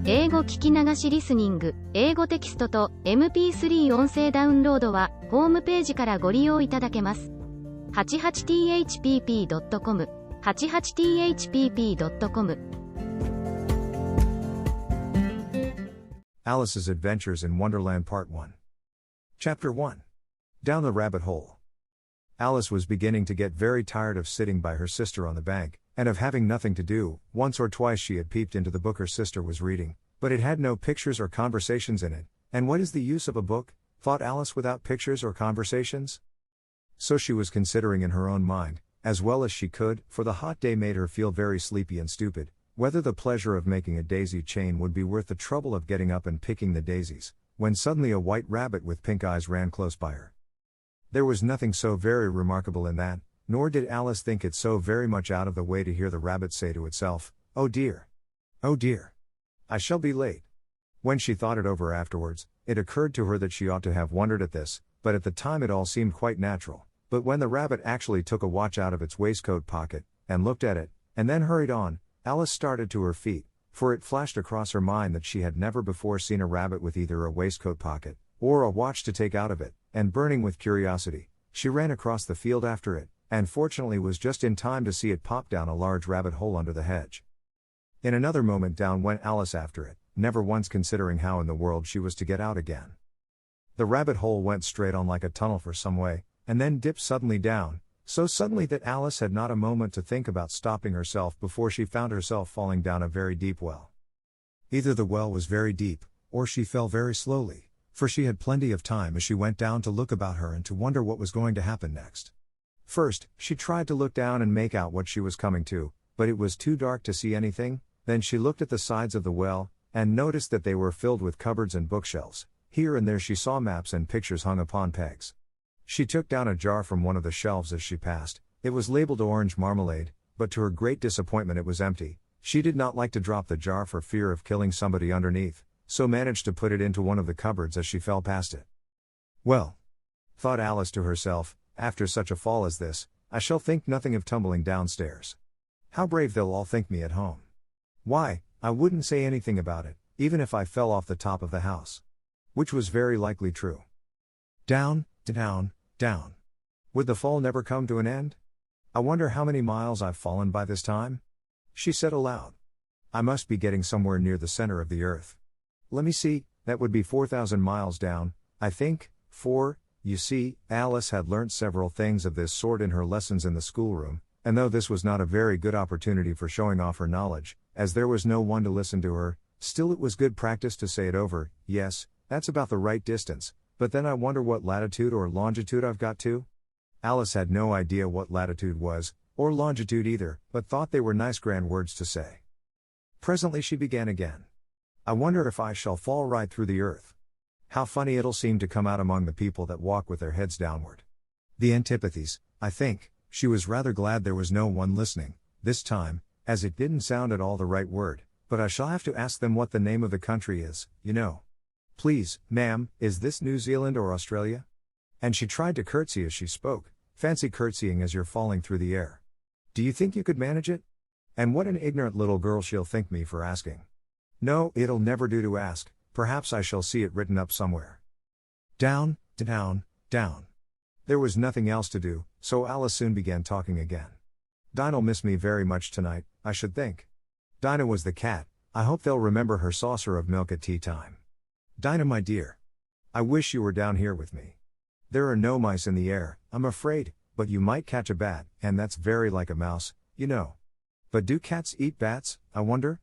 英語聞き流しリスニング、英語テキストと MP3 音声ダウンロードはホームページからご利用いただけます。88thpp.com 88thpp.com Alice's Adventures in Wonderland Part 1. Chapter 1. Down the Rabbit Hole. Alice was beginning to get very tired of sitting by her sister on the bank, and of having nothing to do. Once or twice she had peeped into the book her sister was reading, but it had no pictures or conversations in it, and what is the use of a book, thought Alice, without pictures or conversations? So she was considering in her own mind, as well as she could, for the hot day made her feel very sleepy and stupid, whether the pleasure of making a daisy chain would be worth the trouble of getting up and picking the daisies, when suddenly a white rabbit with pink eyes ran close by her. There was nothing so very remarkable in that, nor did Alice think it so very much out of the way to hear the rabbit say to itself, "Oh dear! Oh dear! I shall be late." When she thought it over afterwards, it occurred to her that she ought to have wondered at this, but at the time it all seemed quite natural. But when the rabbit actually took a watch out of its waistcoat pocket, and looked at it, and then hurried on, Alice started to her feet, for it flashed across her mind that she had never before seen a rabbit with either a waistcoat pocket, or a watch to take out of it, and burning with curiosity, she ran across the field after it, and fortunately was just in time to see it pop down a large rabbit hole under the hedge. In another moment down went Alice after it, never once considering how in the world she was to get out again. The rabbit hole went straight on like a tunnel for some way, and then dipped suddenly down, so suddenly that Alice had not a moment to think about stopping herself before she found herself falling down a very deep well. Either the well was very deep, or she fell very slowly, for she had plenty of time as she went down to look about her and to wonder what was going to happen next. First, she tried to look down and make out what she was coming to, but it was too dark to see anything. Then she looked at the sides of the well, and noticed that they were filled with cupboards and bookshelves. Here and there she saw maps and pictures hung upon pegs. She took down a jar from one of the shelves as she passed. It was labeled orange marmalade, but to her great disappointment it was empty. She did not like to drop the jar for fear of killing somebody underneath, so managed to put it into one of the cupboards as she fell past it. "Well," thought Alice to herself, "after such a fall as this, I shall think nothing of tumbling downstairs. How brave they'll all think me at home. Why, I wouldn't say anything about it, even if I fell off the top of the house." Which was very likely true. Down, down, down. Would the fall never come to an end? "I wonder how many miles I've fallen by this time?" she said aloud. "I must be getting somewhere near the center of the earth. Let me see, that would be 4,000 miles down, I think, for, you see, Alice had learnt several things of this sort in her lessons in the schoolroom, and though this was not a very good opportunity for showing off her knowledge, as there was no one to listen to her, still it was good practice to say it over. "Yes, that's about the right distance, but then I wonder what latitude or longitude I've got to?" Alice had no idea what latitude was, or longitude either, but thought they were nice grand words to say. Presently she began again. "I wonder if I shall fall right through the earth. How funny it'll seem to come out among the people that walk with their heads downward. The antipathies, I think." She was rather glad there was no one listening, this time, as it didn't sound at all the right word, "but I shall have to ask them what the name of the country is, you know. Please, ma'am, is this New Zealand or Australia?" And she tried to curtsy as she spoke. Fancy curtsying as you're falling through the air. "Do you think you could manage it? And what an ignorant little girl she'll think me for asking. No, it'll never do to ask. Perhaps I shall see it written up somewhere." Down, down, down. There was nothing else to do, so Alice soon began talking again. "Dinah'll miss me very much tonight, I should think. Dinah was the cat. I hope they'll remember her saucer of milk at tea time. Dinah, my dear. I wish you were down here with me. There are no mice in the air, I'm afraid, but you might catch a bat, and that's very like a mouse, you know. But do cats eat bats, I wonder?"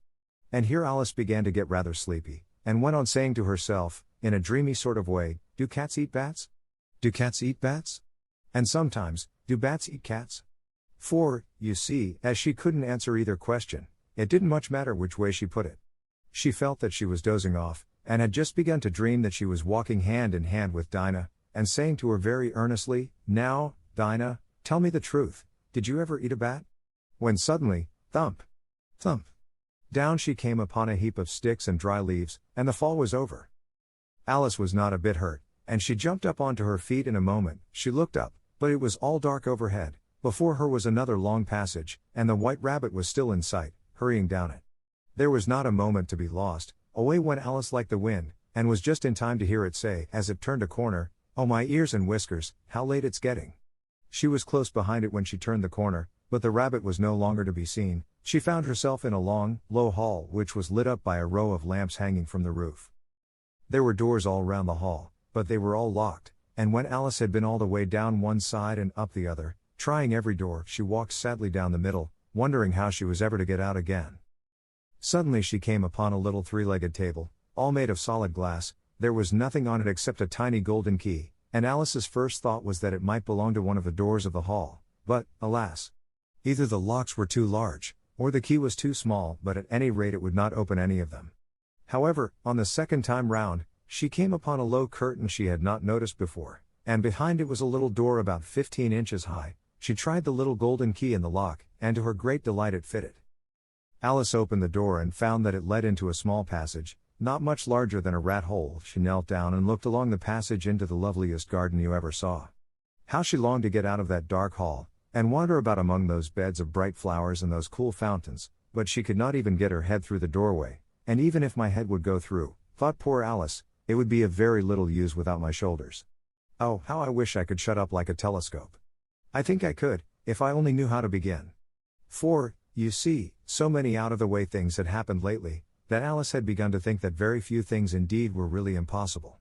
And here Alice began to get rather sleepy, and went on saying to herself, in a dreamy sort of way, "Do cats eat bats? Do cats eat bats? And sometimes, do bats eat cats?" For, you see, as she couldn't answer either question, it didn't much matter which way she put it. She felt that she was dozing off, and had just begun to dream that she was walking hand in hand with Dinah, and saying to her very earnestly, "Now, Dinah, tell me the truth, did you ever eat a bat?" When suddenly, thump, thump, down she came upon a heap of sticks and dry leaves, and the fall was over. Alice was not a bit hurt, and she jumped up onto her feet in a moment. She looked up, but it was all dark overhead. Before her was another long passage, and the white rabbit was still in sight, hurrying down it. There was not a moment to be lost, Away went Alice like the wind, and was just in time to hear it say, as it turned a corner, "Oh my ears and whiskers, how late it's getting." She was close behind it when she turned the corner, but the rabbit was no longer to be seen. She found herself in a long, low hall which was lit up by a row of lamps hanging from the roof. There were doors all round the hall, but they were all locked, and when Alice had been all the way down one side and up the other, trying every door, she walked sadly down the middle, wondering how she was ever to get out again. Suddenly she came upon a little three-legged table, all made of solid glass. There was nothing on it except a tiny golden key, and Alice's first thought was that it might belong to one of the doors of the hall, but, alas! Either the locks were too large, or the key was too small, but at any rate it would not open any of them. However, on the second time round, she came upon a low curtain she had not noticed before, and behind it was a little door about 15 inches high. She tried the little golden key in the lock, and to her great delight it fitted. Alice opened the door and found that it led into a small passage, not much larger than a rat hole. She knelt down and looked along the passage into the loveliest garden you ever saw. How she longed to get out of that dark hall, and wander about among those beds of bright flowers and those cool fountains, but she could not even get her head through the doorway, and even if my head would go through, thought poor Alice, it would be of very little use without my shoulders. Oh, how I wish I could shut up like a telescope. I think I could, if I only knew how to begin. For, you see, so many out-of-the-way things had happened lately, that Alice had begun to think that very few things indeed were really impossible.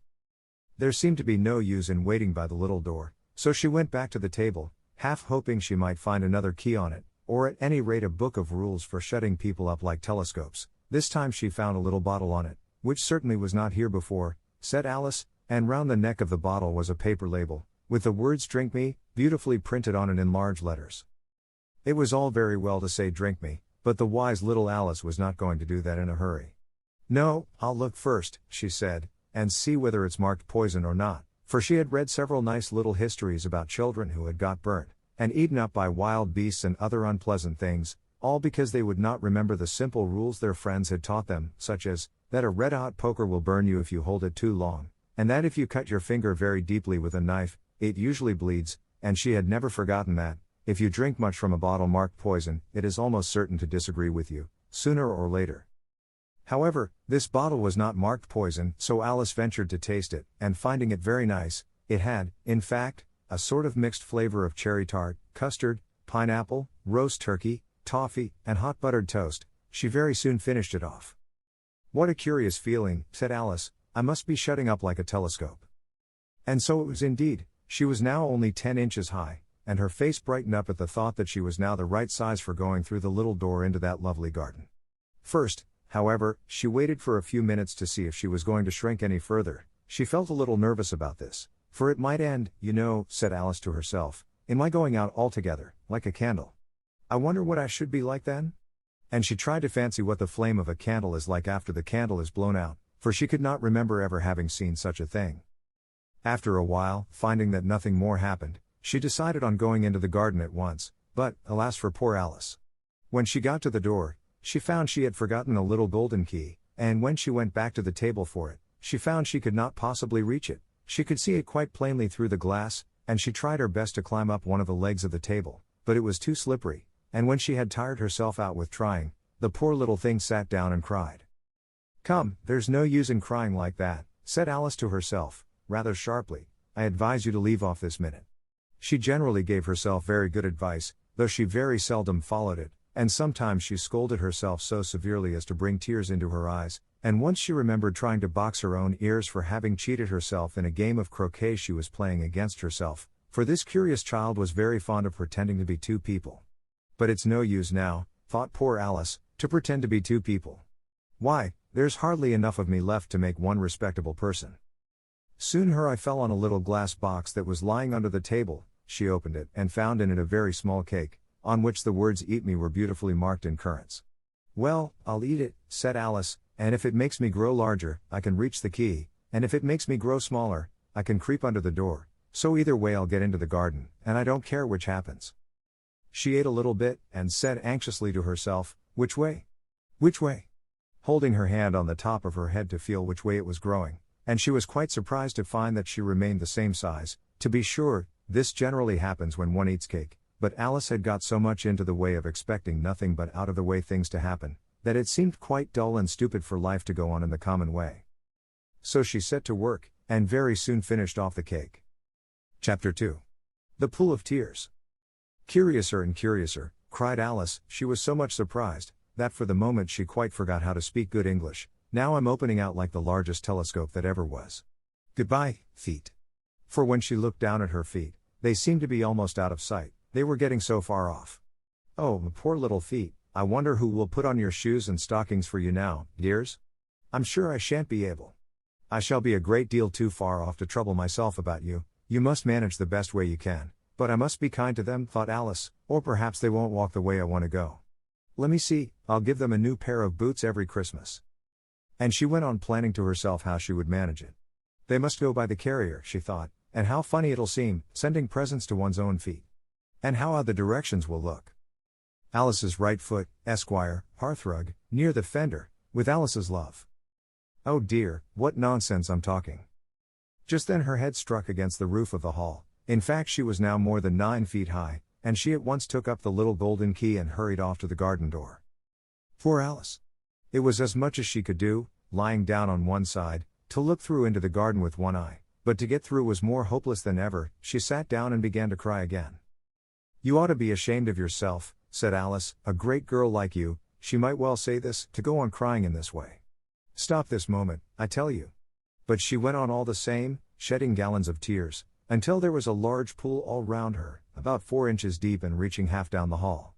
There seemed to be no use in waiting by the little door, so she went back to the table, half hoping she might find another key on it, or at any rate a book of rules for shutting people up like telescopes. This time she found a little bottle on it, which certainly was not here before, said Alice, and round the neck of the bottle was a paper label, with the words "Drink Me," beautifully printed on it in large letters. It was all very well to say "Drink me," but the wise little Alice was not going to do that in a hurry. "No, I'll look first," she said, "and see whether it's marked poison or not," for she had read several nice little histories about children who had got burnt, and eaten up by wild beasts and other unpleasant things, all because they would not remember the simple rules their friends had taught them, such as, that a red-hot poker will burn you if you hold it too long, and that if you cut your finger very deeply with a knife, it usually bleeds, and she had never forgotten that, if you drink much from a bottle marked poison, it is almost certain to disagree with you, sooner or later. However, this bottle was not marked poison, so Alice ventured to taste it, and finding it very nice, it had, in fact, a sort of mixed flavor of cherry tart, custard, pineapple, roast turkey, toffee, and hot buttered toast. She very soon finished it off. "What a curious feeling," said Alice, "I must be shutting up like a telescope." And so it was indeed. She was now only 10 inches high, and her face brightened up at the thought that she was now the right size for going through the little door into that lovely garden. First, however, she waited for a few minutes to see if she was going to shrink any further. She felt a little nervous about this, for it might end, you know, said Alice to herself, in my going out altogether, like a candle. I wonder what I should be like then? And she tried to fancy what the flame of a candle is like after the candle is blown out, for she could not remember ever having seen such a thing. After a while, finding that nothing more happened, she decided on going into the garden at once, but, alas for poor Alice. When she got to the door, she found she had forgotten the little golden key, and when she went back to the table for it, she found she could not possibly reach it. She could see it quite plainly through the glass, and she tried her best to climb up one of the legs of the table, but it was too slippery, and when she had tired herself out with trying, the poor little thing sat down and cried. "Come, there's no use in crying like that," said Alice to herself, rather sharply. "I advise you to leave off this minute." She generally gave herself very good advice, though she very seldom followed it, and sometimes she scolded herself so severely as to bring tears into her eyes, and once she remembered trying to box her own ears for having cheated herself in a game of croquet she was playing against herself, for this curious child was very fond of pretending to be two people. But it's no use now, thought poor Alice, to pretend to be two people. Why, there's hardly enough of me left to make one respectable person. Soon her eye fell on a little glass box that was lying under the table. She opened it and found in it a very small cake, on which the words "Eat me" were beautifully marked in currants. "Well, I'll eat it," said Alice, "and if it makes me grow larger, I can reach the key, and if it makes me grow smaller, I can creep under the door, so either way I'll get into the garden, and I don't care which happens." She ate a little bit, and said anxiously to herself, "Which way? Which way?" holding her hand on the top of her head to feel which way it was growing, and she was quite surprised to find that she remained the same size. To be sure, this generally happens when one eats cake, but Alice had got so much into the way of expecting nothing but out-of-the-way things to happen, that it seemed quite dull and stupid for life to go on in the common way. So she set to work, and very soon finished off the cake. Chapter 2. The Pool of Tears. Curiouser and curiouser, cried Alice. She was so much surprised, that for the moment she quite forgot how to speak good English. Now I'm opening out like the largest telescope that ever was. Goodbye, feet. For when she looked down at her feet, they seemed to be almost out of sight, they were getting so far off. Oh, poor little feet, I wonder who will put on your shoes and stockings for you now, dears? I'm sure I shan't be able. I shall be a great deal too far off to trouble myself about you. You must manage the best way you can, but I must be kind to them, thought Alice, or perhaps they won't walk the way I want to go. Let me see, I'll give them a new pair of boots every Christmas. And she went on planning to herself how she would manage it. They must go by the carrier, she thought, and how funny it'll seem, sending presents to one's own feet. And how odd the directions will look. Alice's right foot, Esquire, hearthrug, near the fender, with Alice's love. Oh dear, what nonsense I'm talking. Just then her head struck against the roof of the hall. In fact, she was now more than 9 feet high, and she at once took up the little golden key and hurried off to the garden door. Poor Alice! It was as much as she could do, lying down on one side, to look through into the garden with one eye, but to get through was more hopeless than ever. She sat down and began to cry again. You ought to be ashamed of yourself, said Alice, a great girl like you, she might well say this, to go on crying in this way. Stop this moment, I tell you. But she went on all the same, shedding gallons of tears, until there was a large pool all round her, about 4 inches deep and reaching half down the hall.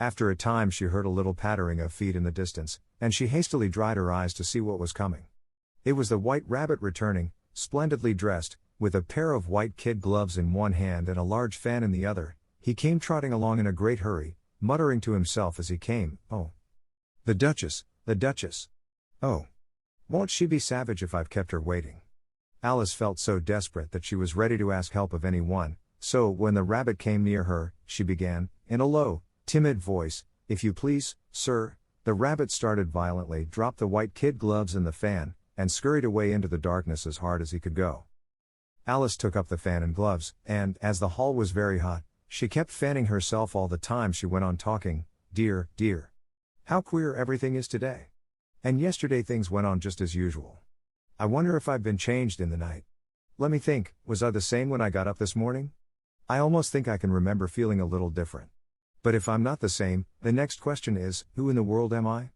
After a time she heard a little pattering of feet in the distance, and she hastily dried her eyes to see what was coming. It was the White Rabbit returning, splendidly dressed, with a pair of white kid gloves in one hand and a large fan in the other. He came trotting along in a great hurry, muttering to himself as he came, "Oh, the Duchess, the Duchess. Oh, won't she be savage if I've kept her waiting?" Alice felt so desperate that she was ready to ask help of any one, so when the rabbit came near her, she began, in a low, timid voice, "If you please, sir." The rabbit started violently, dropped the white kid gloves and the fan, and scurried away into the darkness as hard as he could go. Alice took up the fan and gloves, and, as the hall was very hot, she kept fanning herself all the time she went on talking. Dear, dear. How queer everything is today. And yesterday things went on just as usual. I wonder if I've been changed in the night. Let me think, was I the same when I got up this morning? I almost think I can remember feeling a little different. But if I'm not the same, the next question is, who in the world am I?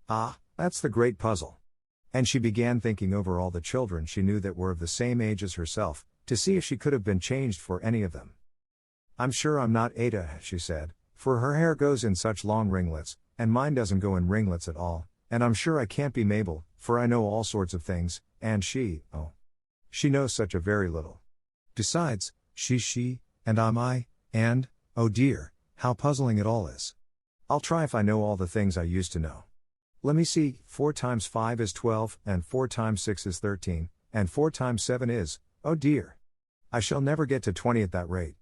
Ah, that's the great puzzle. And she began thinking over all the children she knew that were of the same age as herself, to see if she could have been changed for any of them. I'm sure I'm not Ada, she said, for her hair goes in such long ringlets, and mine doesn't go in ringlets at all, and I'm sure I can't be Mabel, for I know all sorts of things, and she knows such a very little. Besides, she's she, and I'm I, and, oh dear, how puzzling it all is. I'll try if I know all the things I used to know. Let me see, 4 times 5 is 12, and 4 times 6 is 13, and 4 times 7 is, oh dear. I shall never get to 20 at that rate.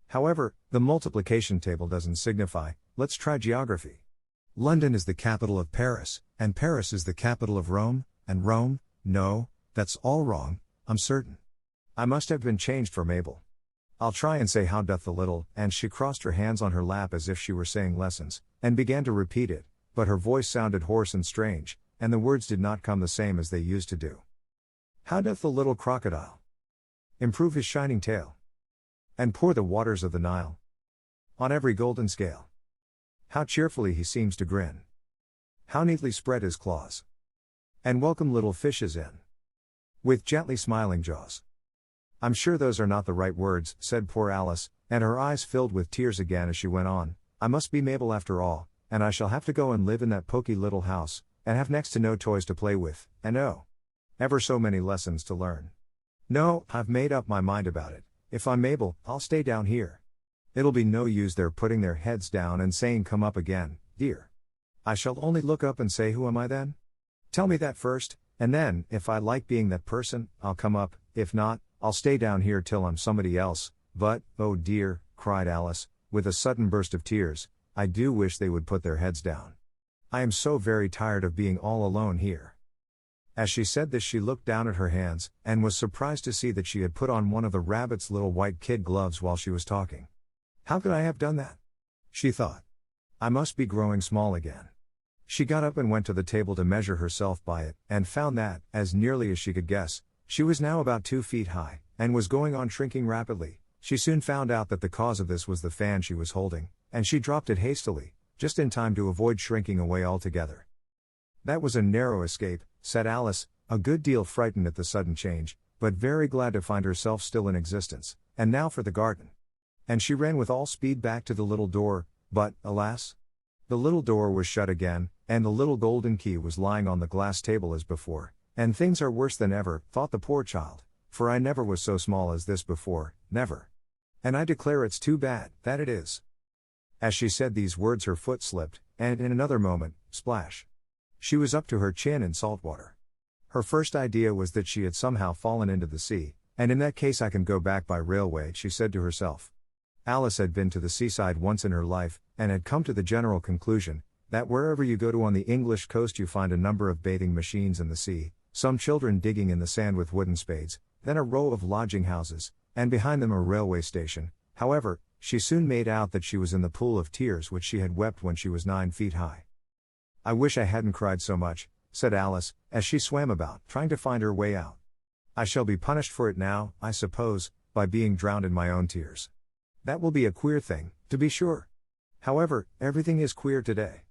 However, the multiplication table doesn't signify, let's try geography. London is the capital of Paris, and Paris is the capital of Rome, and Rome, no, that's all wrong, I'm certain. I must have been changed for Mabel. I'll try and say how doth the little, and she crossed her hands on her lap as if she were saying lessons, and began to repeat it, but her voice sounded hoarse and strange, and the words did not come the same as they used to do. How doth the little crocodile improve his shining tail, and pour the waters of the Nile on every golden scale? How cheerfully he seems to grin, how neatly spread his claws, and welcome little fishes in, with gently smiling jaws. I'm sure those are not the right words, said poor Alice, and her eyes filled with tears again as she went on. I must be Mabel after all, and I shall have to go and live in that poky little house, and have next to no toys to play with, and oh, ever so many lessons to learn. No, I've made up my mind about it. If I'm Mabel, I'll stay down here. It'll be no use their putting their heads down and saying come up again, dear. I shall only look up and say who am I then? Tell me that first, and then, if I like being that person, I'll come up, if not, I'll stay down here till I'm somebody else. But, oh dear, cried Alice, with a sudden burst of tears, I do wish they would put their heads down. I am so very tired of being all alone here. As she said this she looked down at her hands, and was surprised to see that she had put on one of the rabbit's little white kid gloves while she was talking. How could I have done that? She thought. I must be growing small again. She got up and went to the table to measure herself by it, and found that, as nearly as she could guess, she was now about 2 feet high, and was going on shrinking rapidly. She soon found out that the cause of this was the fan she was holding, and she dropped it hastily, just in time to avoid shrinking away altogether. "That was a narrow escape," said Alice, a good deal frightened at the sudden change, but very glad to find herself still in existence. "And now for the garden." And she ran with all speed back to the little door, but, alas! The little door was shut again, and the little golden key was lying on the glass table as before. "And things are worse than ever," thought the poor child, "for I never was so small as this before, never. And I declare it's too bad, that it is." As she said these words her foot slipped, and in another moment, splash! She was up to her chin in salt water. Her first idea was that she had somehow fallen into the sea, and in that case I can go back by railway, she said to herself. Alice had been to the seaside once in her life, and had come to the general conclusion, that wherever you go to on the English coast you find a number of bathing machines in the sea, some children digging in the sand with wooden spades, then a row of lodging houses, and behind them a railway station. However, she soon made out that she was in the pool of tears which she had wept when she was 9 feet high. "I wish I hadn't cried so much," said Alice, as she swam about, trying to find her way out. "I shall be punished for it now, I suppose, by being drowned in my own tears. That will be a queer thing, to be sure. However, everything is queer today."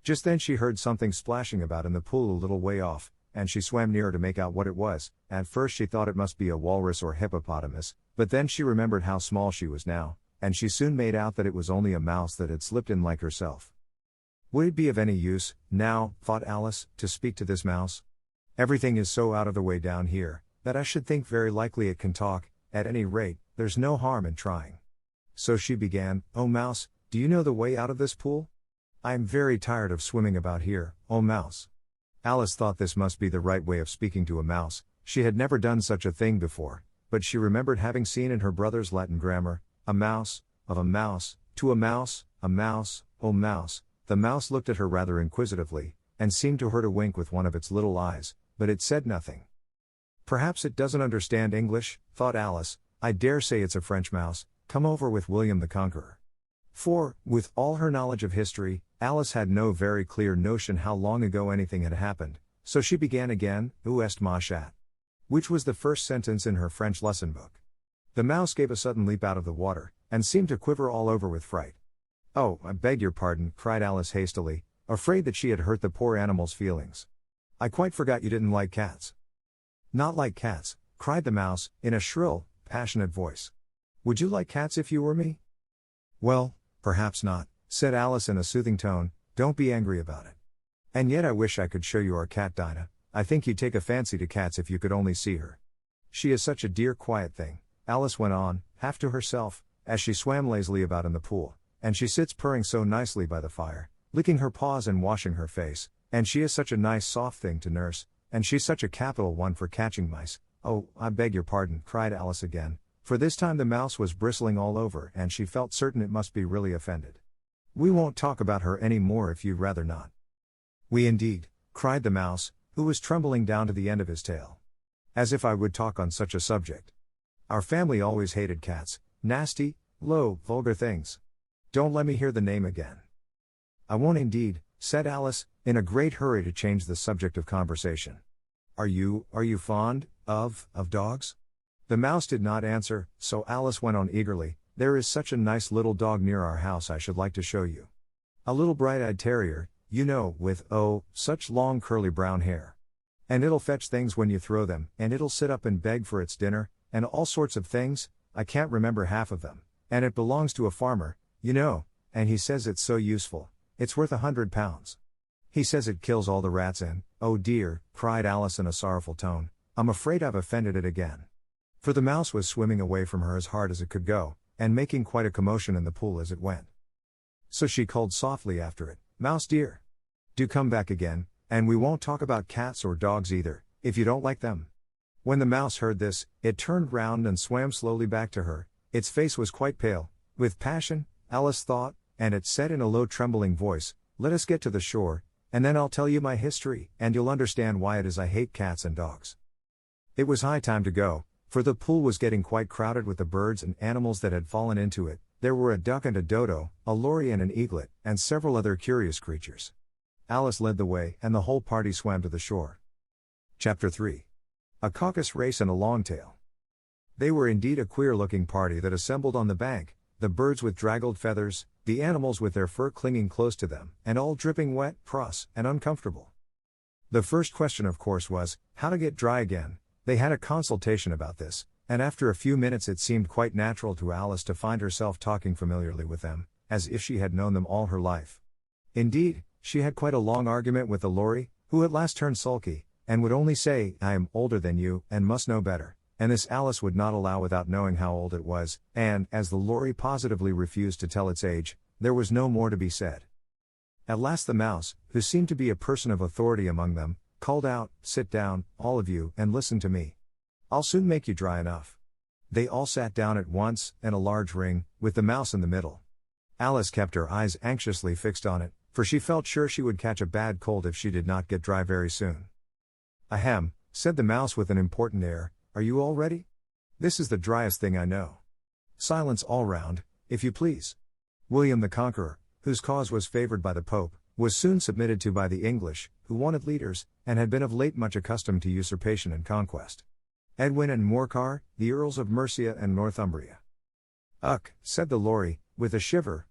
Just then she heard something splashing about in the pool a little way off, and she swam nearer to make out what it was. At first she thought it must be a walrus or hippopotamus, but then she remembered how small she was now, and she soon made out that it was only a mouse that had slipped in like herself. Would it be of any use, now, thought Alice, to speak to this mouse? Everything is so out of the way down here, that I should think very likely it can talk. At any rate, there's no harm in trying. So she began, "Oh mouse, do you know the way out of this pool? I am very tired of swimming about here, oh mouse." Alice thought this must be the right way of speaking to a mouse. She had never done such a thing before, but she remembered having seen in her brother's Latin grammar, "a mouse, of a mouse, to a mouse, oh mouse." The mouse looked at her rather inquisitively, and seemed to her to wink with one of its little eyes, but it said nothing. "Perhaps it doesn't understand English," thought Alice. "I dare say it's a French mouse, come over with William the Conqueror." For, with all her knowledge of history, Alice had no very clear notion how long ago anything had happened, so she began again, "Où est ma chatte?" which was the first sentence in her French lesson book. The mouse gave a sudden leap out of the water, and seemed to quiver all over with fright. "Oh, I beg your pardon," cried Alice hastily, afraid that she had hurt the poor animal's feelings. "I quite forgot you didn't like cats." "Not like cats," cried the mouse, in a shrill, passionate voice. "Would you like cats if you were me?" "Well, perhaps not," said Alice in a soothing tone. "Don't be angry about it. And yet I wish I could show you our cat Dinah. I think you'd take a fancy to cats if you could only see her. She is such a dear quiet thing," Alice went on, half to herself, as she swam lazily about in the pool, "and she sits purring so nicely by the fire, licking her paws and washing her face, and she is such a nice soft thing to nurse, and she's such a capital one for catching mice." "Oh, I beg your pardon," cried Alice again, for this time the mouse was bristling all over and she felt certain it must be really offended. "We won't talk about her any more if you'd rather not." "We indeed," cried the mouse, who was trembling down to the end of his tail. "As if I would talk on such a subject. Our family always hated cats, nasty, low, vulgar things. Don't let me hear the name again." "I won't indeed," said Alice, in a great hurry to change the subject of conversation. Are you fond of dogs?" The mouse did not answer, so Alice went on eagerly, "There is such a nice little dog near our house I should like to show you. A little bright-eyed terrier, you know, with, oh, such long curly brown hair. And it'll fetch things when you throw them, and it'll sit up and beg for its dinner, and all sorts of things, I can't remember half of them, and it belongs to a farmer, you know, and he says it's so useful, it's worth £100. He says it kills all the rats and, oh dear," cried Alice in a sorrowful tone, "I'm afraid I've offended it again." For the mouse was swimming away from her as hard as it could go, and making quite a commotion in the pool as it went. So she called softly after it, "Mouse dear, do come back again, and we won't talk about cats or dogs either, if you don't like them." When the mouse heard this, it turned round and swam slowly back to her. Its face was quite pale, with passion, Alice thought, and it said in a low trembling voice, "Let us get to the shore, and then I'll tell you my history, and you'll understand why it is I hate cats and dogs." It was high time to go, for the pool was getting quite crowded with the birds and animals that had fallen into it. There were a duck and a dodo, a lory and an eaglet, and several other curious creatures. Alice led the way, and the whole party swam to the shore. Chapter 3. A caucus race and a long tail. They were indeed a queer-looking party that assembled on the bank, the birds with draggled feathers, the animals with their fur clinging close to them, and all dripping wet, cross, and uncomfortable. The first question of course was, how to get dry again. They had a consultation about this, and after a few minutes it seemed quite natural to Alice to find herself talking familiarly with them, as if she had known them all her life. Indeed, she had quite a long argument with the lorry, who at last turned sulky, and would only say, "I am older than you, and must know better," and this Alice would not allow without knowing how old it was, and, as the lorry positively refused to tell its age, there was no more to be said. At last the mouse, who seemed to be a person of authority among them, called out, "Sit down, all of you, and listen to me. I'll soon make you dry enough." They all sat down at once, in a large ring, with the mouse in the middle. Alice kept her eyes anxiously fixed on it, for she felt sure she would catch a bad cold if she did not get dry very soon. "Ahem," said the mouse with an important air, "are you all ready? This is the driest thing I know. Silence all round, if you please." William the Conqueror, whose cause was favored by the Pope, was soon submitted to by the English, who wanted leaders, and had been of late much accustomed to usurpation and conquest. Edwin and Morcar, the Earls of Mercia and Northumbria. "Ugh," said the lorry, with a shiver.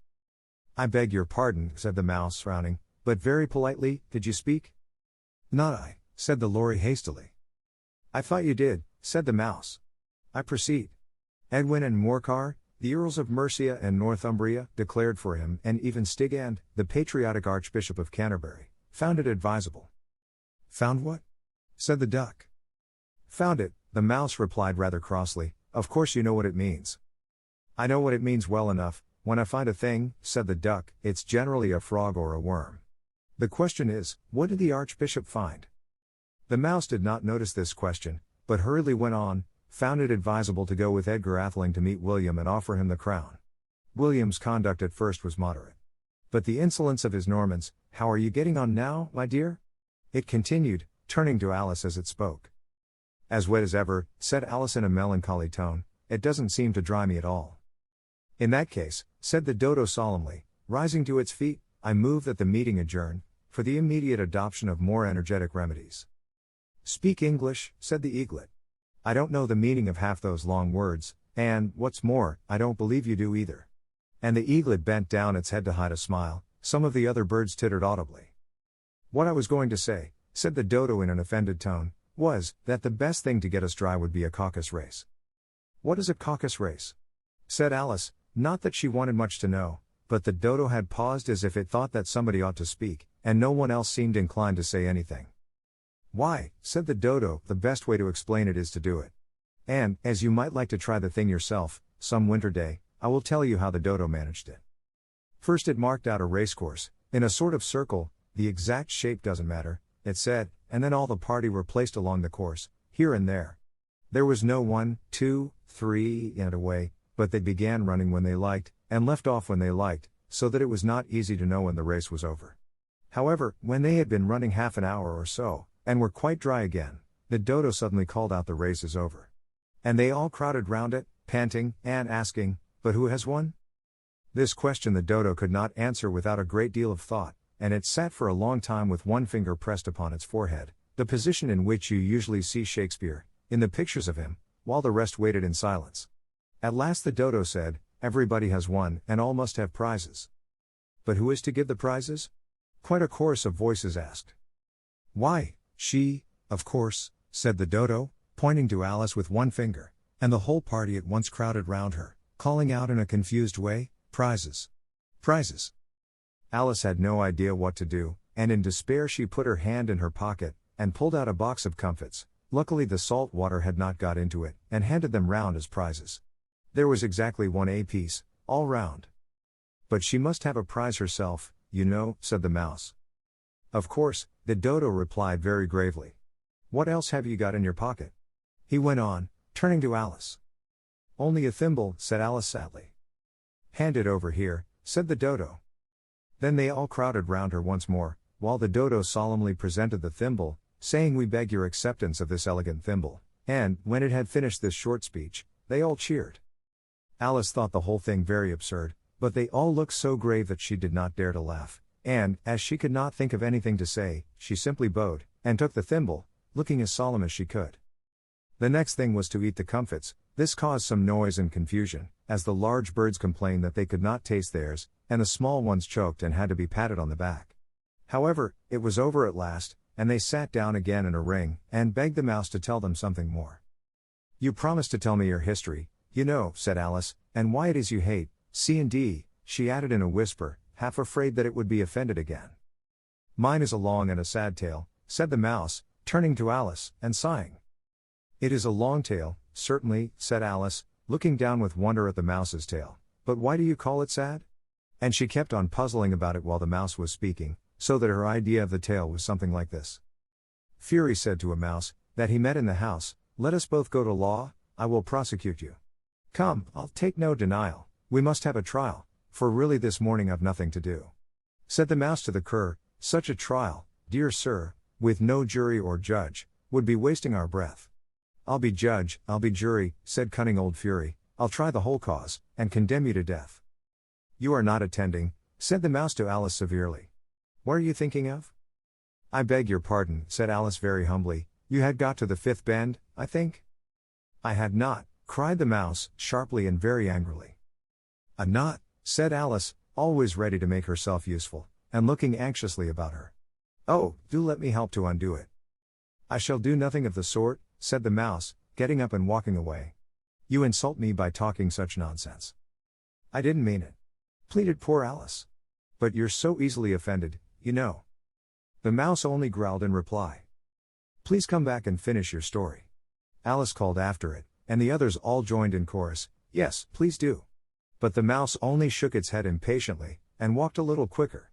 "I beg your pardon," said the mouse, frowning, "but very politely, did you speak?" "Not I," said the lorry hastily. "I thought you did," said the mouse. "I proceed. Edwin and Morcar, the Earls of Mercia and Northumbria, declared for him, and even Stigand, the patriotic Archbishop of Canterbury, found it advisable." "Found what?" said the duck. "Found it," the mouse replied rather crossly, "of course you know what it means." "I know what it means well enough. When I find a thing," said the duck, "it's generally a frog or a worm. The question is, what did the Archbishop find?" The mouse did not notice this question, but hurriedly went on, "Found it advisable to go with Edgar Atheling to meet William and offer him the crown." William's conduct at first was moderate. But the insolence of his Normans, "How are you getting on now, my dear?" it continued, turning to Alice as it spoke. "As wet as ever," said Alice in a melancholy tone, "it doesn't seem to dry me at all." "In that case," said the dodo solemnly, rising to its feet, "I move that the meeting adjourn, for the immediate adoption of more energetic remedies." "Speak English," said the eaglet. "I don't know the meaning of half those long words, and, what's more, I don't believe you do either." And the eaglet bent down its head to hide a smile. Some of the other birds tittered audibly. "What I was going to say," said the dodo in an offended tone, "was, that the best thing to get us dry would be a caucus race." "What is a caucus race?" said Alice, not that she wanted much to know, but the dodo had paused as if it thought that somebody ought to speak, and no one else seemed inclined to say anything. "Why," said the dodo, "the best way to explain it is to do it. And, as you might like to try the thing yourself, some winter day, I will tell you how the dodo managed it. First it marked out a racecourse, in a sort of circle, the exact shape doesn't matter, it said, and then all the party were placed along the course, here and there. There was no 1, 2, 3, and away, but they began running when they liked, and left off when they liked, so that it was not easy to know when the race was over. However, when they had been running half an hour or so, and were quite dry again, the dodo suddenly called out, 'The race is over.' And they all crowded round it, panting, and asking, 'But who has won?' This question the dodo could not answer without a great deal of thought, and it sat for a long time with one finger pressed upon its forehead, the position in which you usually see Shakespeare, in the pictures of him, while the rest waited in silence. At last the dodo said, 'Everybody has won, and all must have prizes.' 'But who is to give the prizes?' quite a chorus of voices asked. 'Why, she, of course,' said the dodo, pointing to Alice with one finger, and the whole party at once crowded round her, calling out in a confused way, 'Prizes! Prizes!' Alice had no idea what to do, and in despair she put her hand in her pocket, and pulled out a box of comfits. Luckily the salt water had not got into it, and handed them round as prizes. There was exactly 1 apiece, all round. 'But she must have a prize herself, you know,' said the mouse. 'Of course,' the dodo replied very gravely. 'What else have you got in your pocket?' he went on, turning to Alice. 'Only a thimble,' said Alice sadly. 'Hand it over here,' said the dodo. Then they all crowded round her once more, while the dodo solemnly presented the thimble, saying, 'We beg your acceptance of this elegant thimble,' and, when it had finished this short speech, they all cheered. Alice thought the whole thing very absurd, but they all looked so grave that she did not dare to laugh, and, as she could not think of anything to say, she simply bowed, and took the thimble, looking as solemn as she could. The next thing was to eat the comfits. This caused some noise and confusion, as the large birds complained that they could not taste theirs, and the small ones choked and had to be patted on the back. However, it was over at last, and they sat down again in a ring, and begged the mouse to tell them something more. "You promised to tell me your history, you know," said Alice, "and why it is you hate C&D, she added in a whisper, half afraid that it would be offended again. "Mine is a long and a sad tale," said the mouse, turning to Alice, and sighing. "It is a long tale, certainly," said Alice, looking down with wonder at the mouse's tail, "but why do you call it sad?" And she kept on puzzling about it while the mouse was speaking, so that her idea of the tale was something like this. Fury said to a mouse, that he met in the house, "Let us both go to law, I will prosecute you. Come, I'll take no denial, we must have a trial, for really this morning I've nothing to do." Said the mouse to the cur, "Such a trial, dear sir, with no jury or judge, would be wasting our breath." "I'll be judge, I'll be jury," said cunning old Fury, "I'll try the whole cause, and condemn you to death." "You are not attending," said the mouse to Alice severely. "What are you thinking of?" "I beg your pardon," said Alice very humbly, "you had got to the fifth bend, I think?" "I had not," cried the mouse, sharply and very angrily. "A knot," said Alice, always ready to make herself useful, and looking anxiously about her. "Oh, do let me help to undo it." "I shall do nothing of the sort," said the mouse, getting up and walking away. "You insult me by talking such nonsense." "I didn't mean it," pleaded poor Alice. "But you're so easily offended, you know." The mouse only growled in reply. "Please come back and finish your story." Alice called after it, and the others all joined in chorus, "Yes, please do." But the mouse only shook its head impatiently, and walked a little quicker.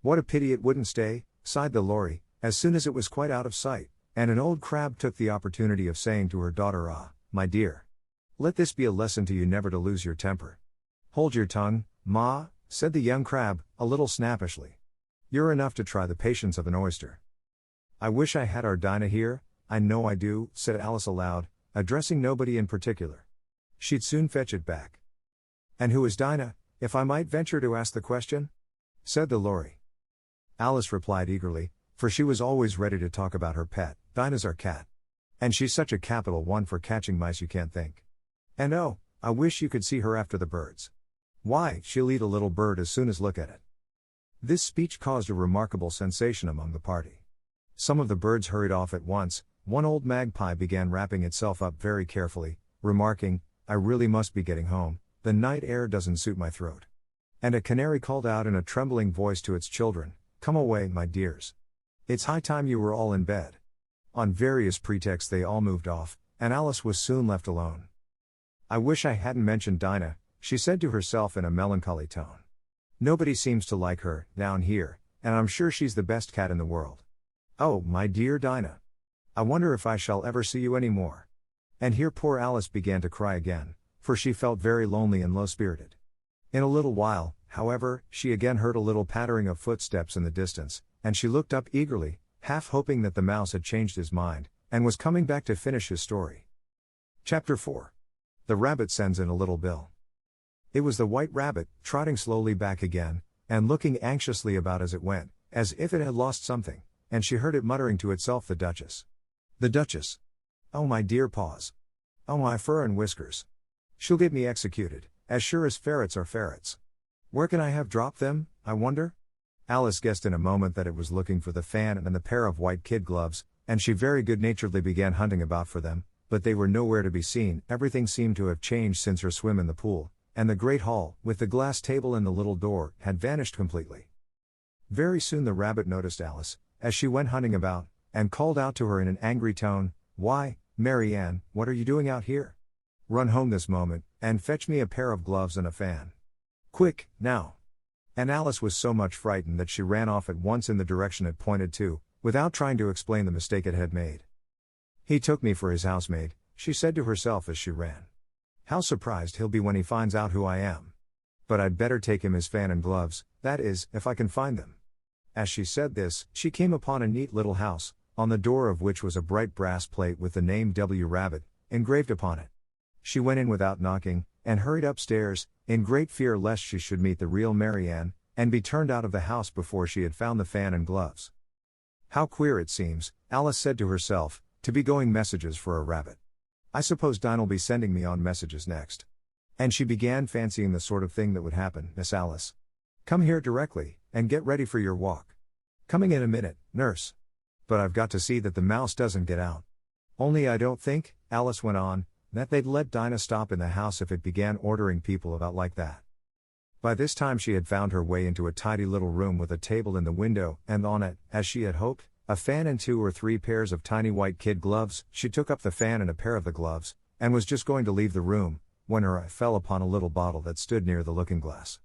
"What a pity it wouldn't stay," sighed the lory, as soon as it was quite out of sight, and an old crab took the opportunity of saying to her daughter, "Ah, my dear, let this be a lesson to you never to lose your temper." "Hold your tongue, ma," said the young crab, a little snappishly. "You're enough to try the patience of an oyster." "I wish I had our Dinah here, I know I do," said Alice aloud, addressing nobody in particular. "She'd soon fetch it back." "And who is Dinah, if I might venture to ask the question?" said the lory. Alice replied eagerly, for she was always ready to talk about her pet. "Dinah's our cat. And she's such a capital one for catching mice you can't think. And oh, I wish you could see her after the birds. Why, she'll eat a little bird as soon as look at it." This speech caused a remarkable sensation among the party. Some of the birds hurried off at once. One old magpie began wrapping itself up very carefully, remarking, "I really must be getting home, the night air doesn't suit my throat." And a canary called out in a trembling voice to its children, "Come away, my dears. It's high time you were all in bed." On various pretexts they all moved off, and Alice was soon left alone. "I wish I hadn't mentioned Dinah," she said to herself in a melancholy tone. "Nobody seems to like her, down here, and I'm sure she's the best cat in the world. Oh, my dear Dinah! I wonder if I shall ever see you any more." And here poor Alice began to cry again, for she felt very lonely and low-spirited. In a little while, however, she again heard a little pattering of footsteps in the distance, and she looked up eagerly, half hoping that the mouse had changed his mind, and was coming back to finish his story. Chapter 4. The Rabbit Sends in a Little Bill. It was the White Rabbit, trotting slowly back again, and looking anxiously about as it went, as if it had lost something, and she heard it muttering to itself, "The Duchess. The Duchess. Oh my dear paws. Oh my fur and whiskers. She'll get me executed, as sure as ferrets are ferrets. Where can I have dropped them, I wonder?" Alice guessed in a moment that it was looking for the fan and the pair of white kid gloves, and she very good-naturedly began hunting about for them, but they were nowhere to be seen. Everything seemed to have changed since her swim in the pool, and the great hall, with the glass table and the little door, had vanished completely. Very soon the rabbit noticed Alice, as she went hunting about, and called out to her in an angry tone, "Why, Mary Ann, what are you doing out here? Run home this moment, and fetch me a pair of gloves and a fan. Quick, now!" And Alice was so much frightened that she ran off at once in the direction it pointed to, without trying to explain the mistake it had made. "He took me for his housemaid," she said to herself as she ran. "How surprised he'll be when he finds out who I am. But I'd better take him his fan and gloves, that is, if I can find them." As she said this, she came upon a neat little house, on the door of which was a bright brass plate with the name W. Rabbit engraved upon it. She went in without knocking, and hurried upstairs, in great fear lest she should meet the real Mary Ann, and be turned out of the house before she had found the fan and gloves. How queer it seems, Alice said to herself, to be going messages for a rabbit. I suppose Dinah'll be sending me on messages next. And she began fancying the sort of thing that would happen. Miss Alice. Come here directly, and get ready for your walk. Coming in a minute, nurse. But I've got to see that the mouse doesn't get out. Only I don't think, Alice went on, that they'd let Dinah stop in the house if it began ordering people about like that. By this time she had found her way into a tidy little room with a table in the window, and on it, as she had hoped, a fan and 2 or 3 pairs of tiny white kid gloves. She took up the fan and a pair of the gloves, and was just going to leave the room, when her eye fell upon a little bottle that stood near the looking-glass.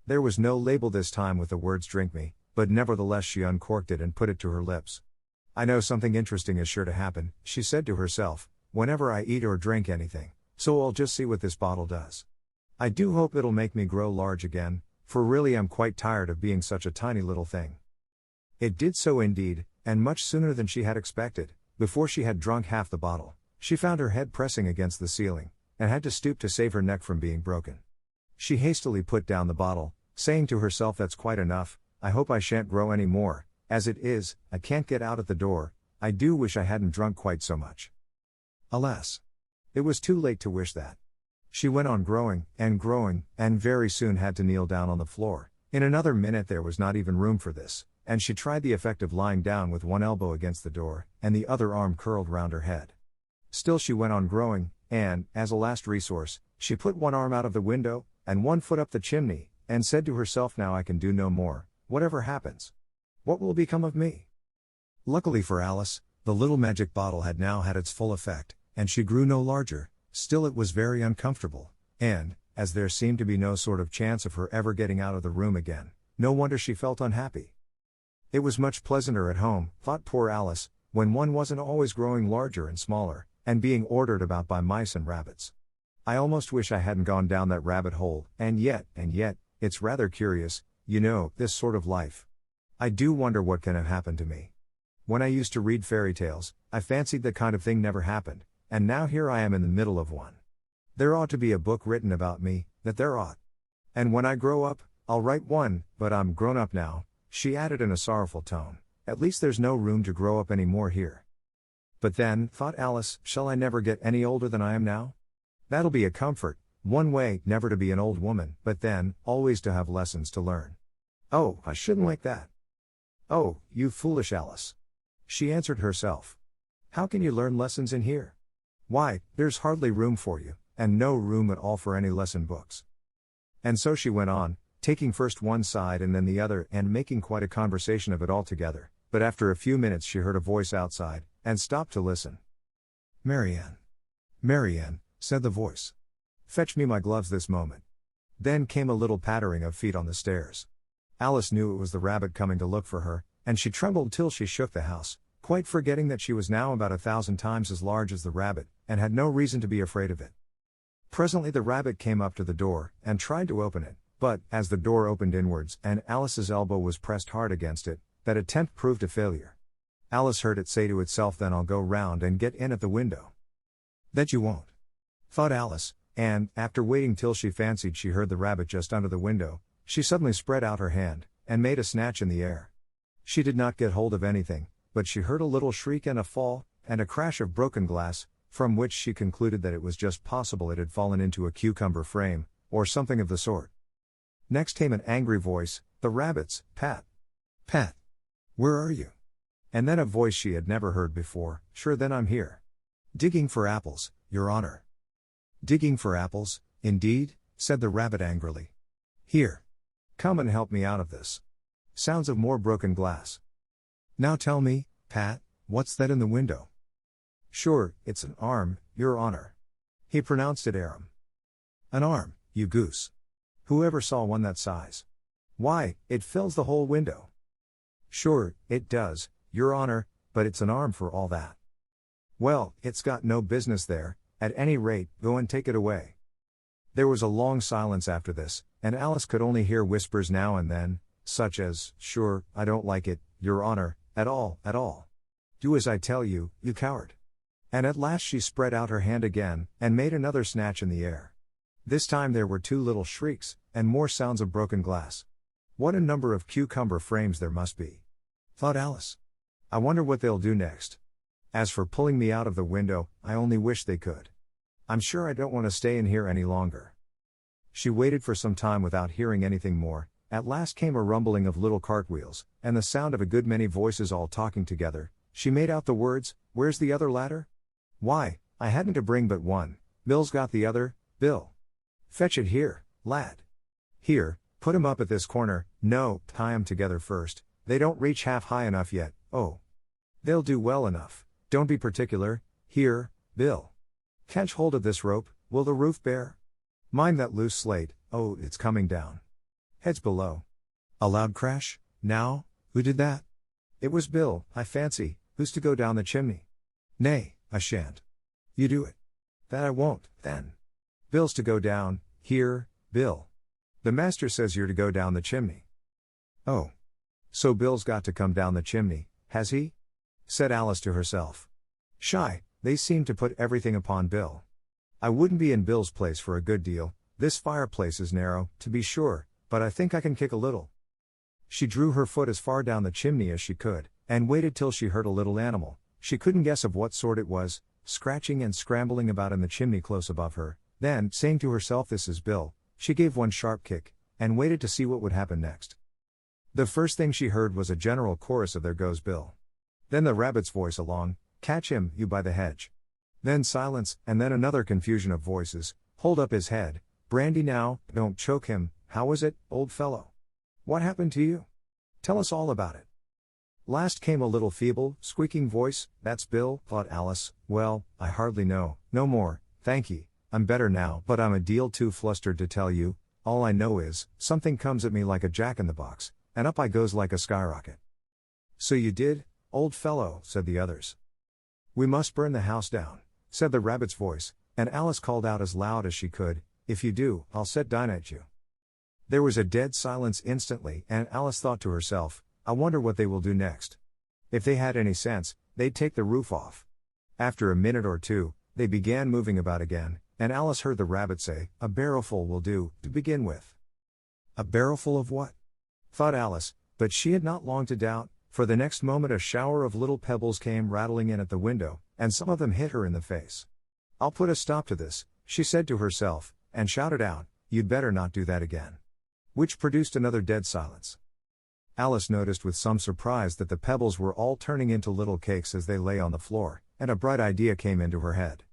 There was no label this time with the words "Drink me," but nevertheless she uncorked it and put it to her lips. I know something interesting is sure to happen, she said to herself, whenever I eat or drink anything, so I'll just see what this bottle does. I do hope it'll make me grow large again, for really I'm quite tired of being such a tiny little thing. It did so indeed, and much sooner than she had expected. Before she had drunk half the bottle, she found her head pressing against the ceiling, and had to stoop to save her neck from being broken. She hastily put down the bottle, saying to herself, that's quite enough, I hope I shan't grow any more. As it is, I can't get out at the door. I do wish I hadn't drunk quite so much. Alas! It was too late to wish that. She went on growing, and very soon had to kneel down on the floor. In another minute there was not even room for this, and she tried the effect of lying down with one elbow against the door, and the other arm curled round her head. Still she went on growing, and, as a last resource, she put one arm out of the window, and one foot up the chimney, and said to herself, now I can do no more, whatever happens. What will become of me? Luckily for Alice, the little magic bottle had now had its full effect, and she grew no larger. Still it was very uncomfortable, and, as there seemed to be no sort of chance of her ever getting out of the room again, no wonder she felt unhappy. It was much pleasanter at home, thought poor Alice, when one wasn't always growing larger and smaller, and being ordered about by mice and rabbits. I almost wish I hadn't gone down that rabbit hole, and yet, it's rather curious, you know, this sort of life. I do wonder what can have happened to me. When I used to read fairy tales, I fancied that kind of thing never happened, and now here I am in the middle of one. There ought to be a book written about me, that there ought. And when I grow up, I'll write one, but I'm grown up now, she added in a sorrowful tone. At least there's no room to grow up any more here. But then, thought Alice, shall I never get any older than I am now? That'll be a comfort, one way, never to be an old woman, but then, always to have lessons to learn. Oh, I shouldn't like that. Oh, you foolish Alice. She answered herself. How can you learn lessons in here? Why, there's hardly room for you, and no room at all for any lesson books. And so she went on, taking first one side and then the other, and making quite a conversation of it altogether, but after a few minutes she heard a voice outside, and stopped to listen. Marianne. Marianne, said the voice. Fetch me my gloves this moment. Then came a little pattering of feet on the stairs. Alice knew it was the rabbit coming to look for her, and she trembled till she shook the house, quite forgetting that she was now about 1,000 times as large as the rabbit, and had no reason to be afraid of it. Presently the rabbit came up to the door, and tried to open it, but, as the door opened inwards, and Alice's elbow was pressed hard against it, that attempt proved a failure. Alice heard it say to itself, then I'll go round and get in at the window. That you won't, thought Alice, and, after waiting till she fancied she heard the rabbit just under the window, she suddenly spread out her hand, and made a snatch in the air. She did not get hold of anything, but she heard a little shriek and a fall, and a crash of broken glass, from which she concluded that it was just possible it had fallen into a cucumber frame, or something of the sort. Next came an angry voice, the rabbit's, Pat. Pat. Where are you? And then a voice she had never heard before, sure then I'm here. Digging for apples, Your Honor. Digging for apples, indeed, said the rabbit angrily. Here. Come and help me out of this. Sounds of more broken glass. Now tell me, Pat, what's that in the window? Sure, it's an arm, Your Honor. He pronounced it arum. An arm, you goose. Whoever saw one that size? Why, it fills the whole window. Sure, it does, Your Honor, but it's an arm for all that. Well, it's got no business there, at any rate, go and take it away. There was a long silence after this, and Alice could only hear whispers now and then, such as, sure, I don't like it, Your Honor, at all. Do as I tell you, you coward. And at last she spread out her hand again, and made another snatch in the air. This time there were two little shrieks, and more sounds of broken glass. What a number of cucumber frames there must be, thought Alice. I wonder what they'll do next. As for pulling me out of the window, I only wish they could. I'm sure I don't want to stay in here any longer. She waited for some time without hearing anything more. At last came a rumbling of little cartwheels, and the sound of a good many voices all talking together. She made out the words, "Where's the other ladder? Why, I hadn't to bring but one. Bill's got the other, Bill. Fetch it here, lad. Here, put 'em up at this corner. No, tie 'em together first. They don't reach half high enough yet. Oh. They'll do well enough. Don't be particular. Here, Bill. Catch hold of this rope. Will the roof bear? Mind that loose slate. Oh, it's coming down. Heads below." A loud crash. Now, who did that? It was Bill, I fancy. Who's to go down the chimney? Nay, I shan't. You do it. That I won't, then. Bill's to go down. Here, Bill. The master says you're to go down the chimney. Oh. So Bill's got to come down the chimney, has he? Said Alice to herself. Shy, they seem to put everything upon Bill. I wouldn't be in Bill's place for a good deal. This fireplace is narrow, to be sure, but I think I can kick a little. She drew her foot as far down the chimney as she could, and waited till she heard a little animal, she couldn't guess of what sort it was, scratching and scrambling about in the chimney close above her. Then, saying to herself, "This is Bill," she gave one sharp kick, and waited to see what would happen next. The first thing she heard was a general chorus of "There goes Bill." Then the rabbit's voice along, "Catch him, you by the hedge." Then silence, and then another confusion of voices, "Hold up his head, brandy now, don't choke him, how was it, old fellow? What happened to you? Tell us all about it." Last came a little feeble, squeaking voice, "That's Bill," thought Alice. "Well, I hardly know, no more, thank ye, I'm better now, but I'm a deal too flustered to tell you. All I know is, something comes at me like a jack-in-the-box, and up I goes like a skyrocket." "So you did, old fellow," said the others. "We must burn the house down," said the rabbit's voice, and Alice called out as loud as she could, "If you do, I'll set Dinah at you." There was a dead silence instantly, and Alice thought to herself, "I wonder what they will do next. If they had any sense, they'd take the roof off." After a minute or two, they began moving about again, and Alice heard the rabbit say, "A barrowful will do, to begin with." A barrowful of what? Thought Alice, but she had not long to doubt, for the next moment a shower of little pebbles came rattling in at the window, and some of them hit her in the face. "I'll put a stop to this," she said to herself, and shouted out, "You'd better not do that again." Which produced another dead silence. Alice noticed with some surprise that the pebbles were all turning into little cakes as they lay on the floor, and a bright idea came into her head.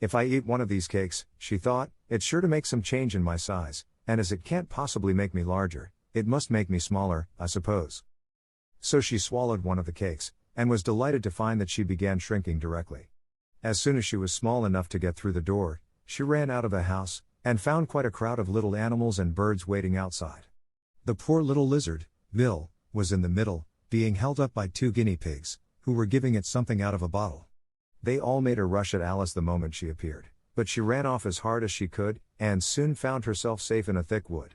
"If I eat one of these cakes," she thought, "it's sure to make some change in my size, and as it can't possibly make me larger, it must make me smaller, I suppose." So she swallowed one of the cakes, and was delighted to find that she began shrinking directly. As soon as she was small enough to get through the door, she ran out of the house, and found quite a crowd of little animals and birds waiting outside. The poor little lizard, Bill, was in the middle, being held up by 2 guinea pigs, who were giving it something out of a bottle. They all made a rush at Alice the moment she appeared, but she ran off as hard as she could, and soon found herself safe in a thick wood.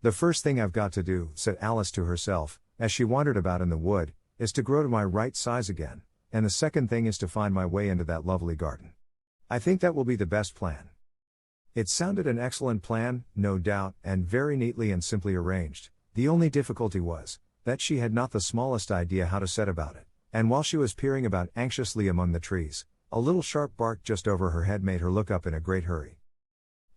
"The first thing I've got to do," said Alice to herself, as she wandered about in the wood, "is to grow to my right size again, and the second thing is to find my way into that lovely garden. I think that will be the best plan." It sounded an excellent plan, no doubt, and very neatly and simply arranged. The only difficulty was, that she had not the smallest idea how to set about it, and while she was peering about anxiously among the trees, a little sharp bark just over her head made her look up in a great hurry.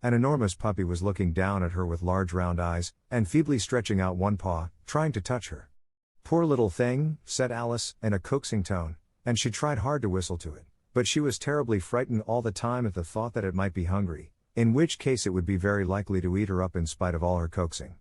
An enormous puppy was looking down at her with large round eyes, and feebly stretching out one paw, trying to touch her. "Poor little thing," said Alice, in a coaxing tone, and she tried hard to whistle to it, but she was terribly frightened all the time at the thought that it might be hungry, in which case it would be very likely to eat her up in spite of all her coaxing.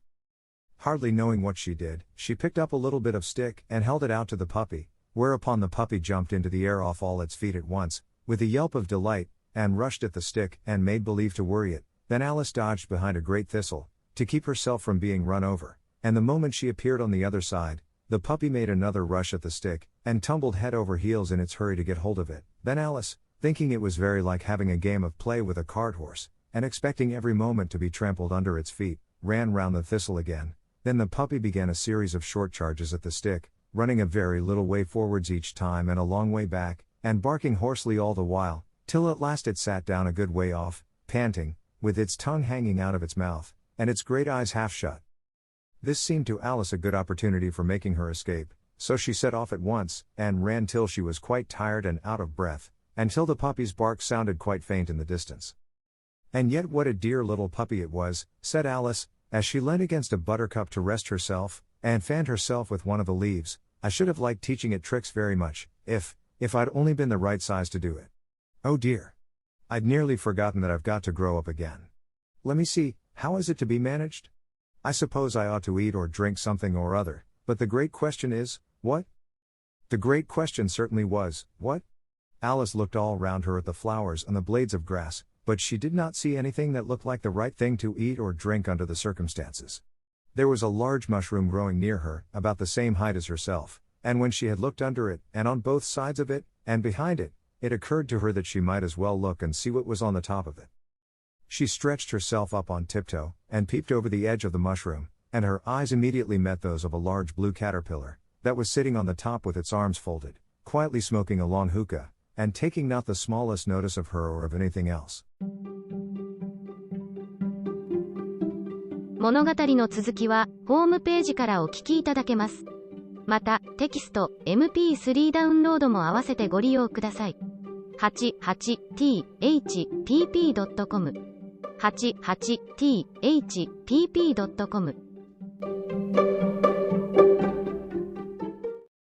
Hardly knowing what she did, she picked up a little bit of stick and held it out to the puppy, whereupon the puppy jumped into the air off all its feet at once, with a yelp of delight, and rushed at the stick and made believe to worry it. Then Alice dodged behind a great thistle, to keep herself from being run over, and the moment she appeared on the other side, the puppy made another rush at the stick, and tumbled head over heels in its hurry to get hold of it. Then Alice, thinking it was very like having a game of play with a cart horse, and expecting every moment to be trampled under its feet, ran round the thistle again. Then the puppy began a series of short charges at the stick, running a very little way forwards each time and a long way back, and barking hoarsely all the while, till at last it sat down a good way off, panting, with its tongue hanging out of its mouth, and its great eyes half shut. This seemed to Alice a good opportunity for making her escape, so she set off at once, and ran till she was quite tired and out of breath, and till the puppy's bark sounded quite faint in the distance. "And yet what a dear little puppy it was," said Alice, as she leant against a buttercup to rest herself, and fanned herself with one of the leaves. "I should have liked teaching it tricks very much, if I'd only been the right size to do it. Oh dear! I'd nearly forgotten that I've got to grow up again. Let me see, how is it to be managed? I suppose I ought to eat or drink something or other, but the great question is, what?" The great question certainly was, what? Alice looked all round her at the flowers and the blades of grass, but she did not see anything that looked like the right thing to eat or drink under the circumstances. There was a large mushroom growing near her, about the same height as herself, and when she had looked under it, and on both sides of it, and behind it, it occurred to her that she might as well look and see what was on the top of it. She stretched herself up on tiptoe, and peeped over the edge of the mushroom, and her eyes immediately met those of a large blue caterpillar, that was sitting on the top with its arms folded, quietly smoking a long hookah, and taking not the smallest notice of her or of anything else. 物語の続きは、ホームページからお聞きいただけます。また、テキスト、MP3 ダウンロードも合わせてご利用ください。88thpp.com 88thpp.com